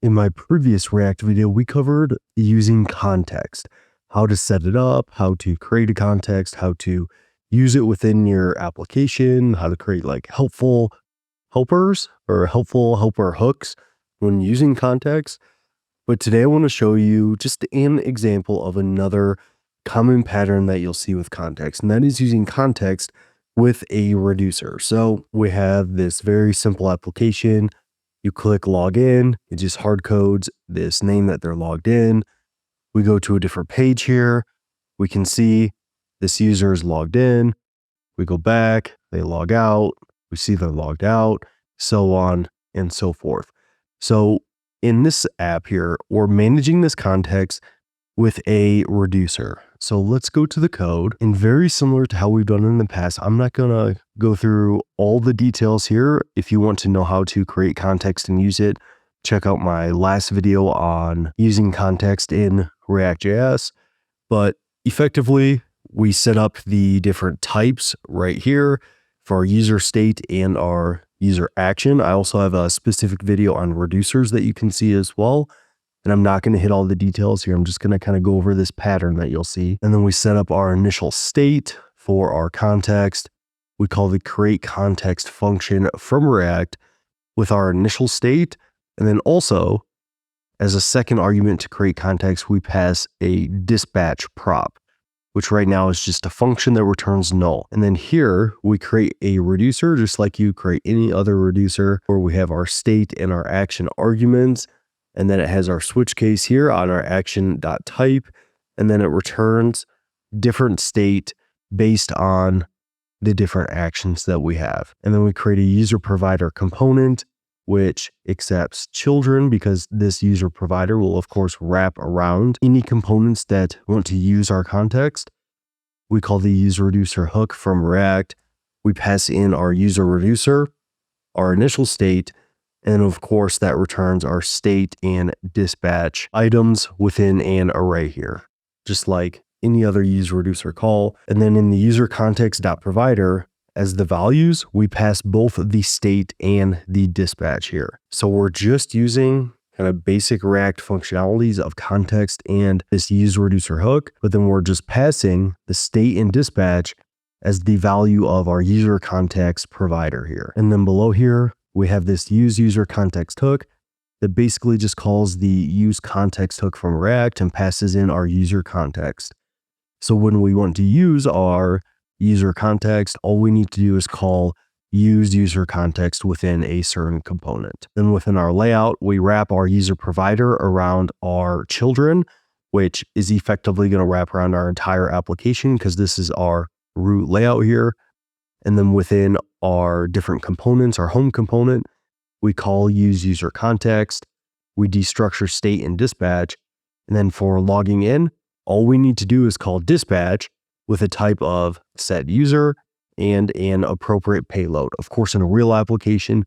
In my previous React video, we covered using context, how to set it up, how to create a context, how to use it within your application, how to create like helpful helpers or helpful helper hooks when using context. But today I want to show you just an example of another common pattern that you'll see with context, and that is using context with a reducer. So we have this very simple application. You click log in, it just hard codes this name that they're logged in. We go to a different page here. We can see this user is logged in. We go back, they log out. We see they're logged out, so on and so forth. So in this app here, we're managing this context with a reducer. So let's go to the code, and very similar to how we've done in the past, I'm not gonna go through all the details here. If you want to know how to create context and use it, check out my last video on using context in React.js. But effectively, we set up the different types right here for our user state and our user action. I also have a specific video on reducers that you can see as well. And I'm not going to hit all the details here. I'm just going to kind of go over this pattern that you'll see. And then we set up our initial state for our context. We call the create context function from React with our initial state. And then also, as a second argument to create context, we pass a dispatch prop, which right now is just a function that returns null. And then here we create a reducer, just like you create any other reducer, where we have our state and our action arguments. And then it has our switch case here on our action.type. And then it returns different state based on the different actions that we have. And then we create a user provider component, which accepts children, because this user provider will of course wrap around any components that want to use our context. We call the user reducer hook from React. We pass in our user reducer, our initial state, and of course that returns our state and dispatch items within an array here, just like any other user reducer call. And then in the user context.provider, as the values, we pass both the state and the dispatch here. So we're just using kind of basic React functionalities of context and this user reducer hook, but then we're just passing the state and dispatch as the value of our user context provider here. And then below here, we have this use user context hook that basically just calls the use context hook from React and passes in our user context. So when we want to use our user context, all we need to do is call use user context within a certain component. Then within our layout, we wrap our user provider around our children, which is effectively going to wrap around our entire application because this is our root layout here. And then within our different components, our home component, we call use user context. We destructure state and dispatch. And then for logging in, all we need to do is call dispatch with a type of set user and an appropriate payload. Of course, in a real application,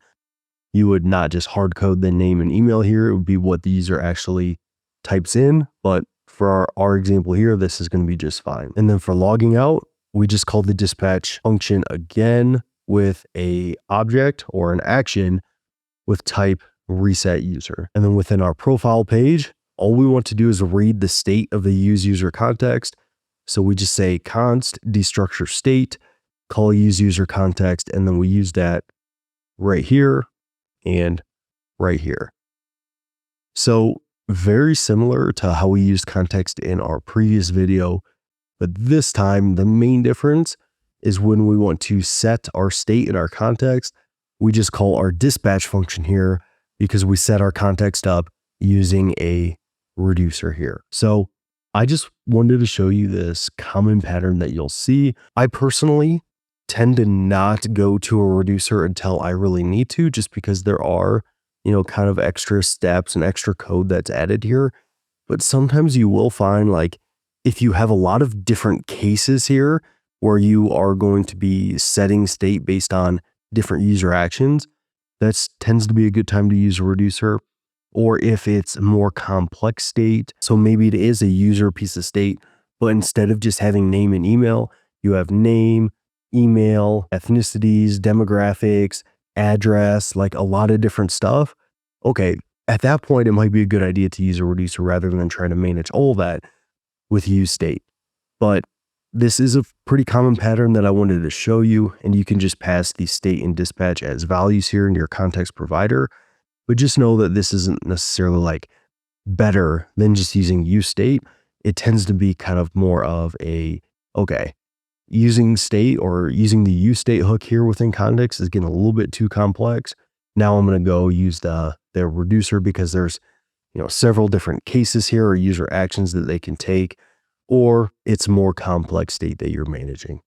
you would not just hard code the name and email here. It would be what the user actually types in. But for our example here, this is going to be just fine. And then for logging out, we just call the dispatch function again with a object or an action with type reset user. And then within our profile page, all we want to do is read the state of the use user context. So we just say const destructure state, call use user context, and then we use that right here and right here. So very similar to how we used context in our previous video, but this time the main difference is when we want to set our state in our context, we just call our dispatch function here because we set our context up using a reducer here. So I just wanted to show you this common pattern that you'll see. I personally tend to not go to a reducer until I really need to, just because there are, kind of extra steps and extra code that's added here. But sometimes you will find, like, if you have a lot of different cases here where you are going to be setting state based on different user actions, that tends to be a good time to use a reducer. Or if it's a more complex state, so maybe it is a user piece of state, but instead of just having name and email, you have name, email, ethnicities, demographics, address, like a lot of different stuff. Okay, At that point, it might be a good idea to use a reducer rather than trying to manage all that with use state. But this is a pretty common pattern that I wanted to show you, and you can just pass the state and dispatch as values here in your context provider. But just know that this isn't necessarily like better than just using use state. It tends to be kind of more of a, okay, using state or using the use state hook here within context is getting a little bit too complex. Now I'm going to go use the reducer because there's, several different cases here or user actions that they can take, or it's more complex state that you're managing.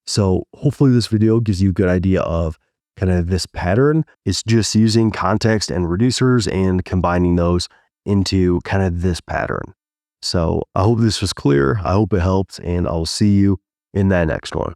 So hopefully this video gives you a good idea of kind of this pattern. It's just using context and reducers and combining those into kind of this pattern. So I hope this was clear. I hope it helped, and I'll see you in that next one.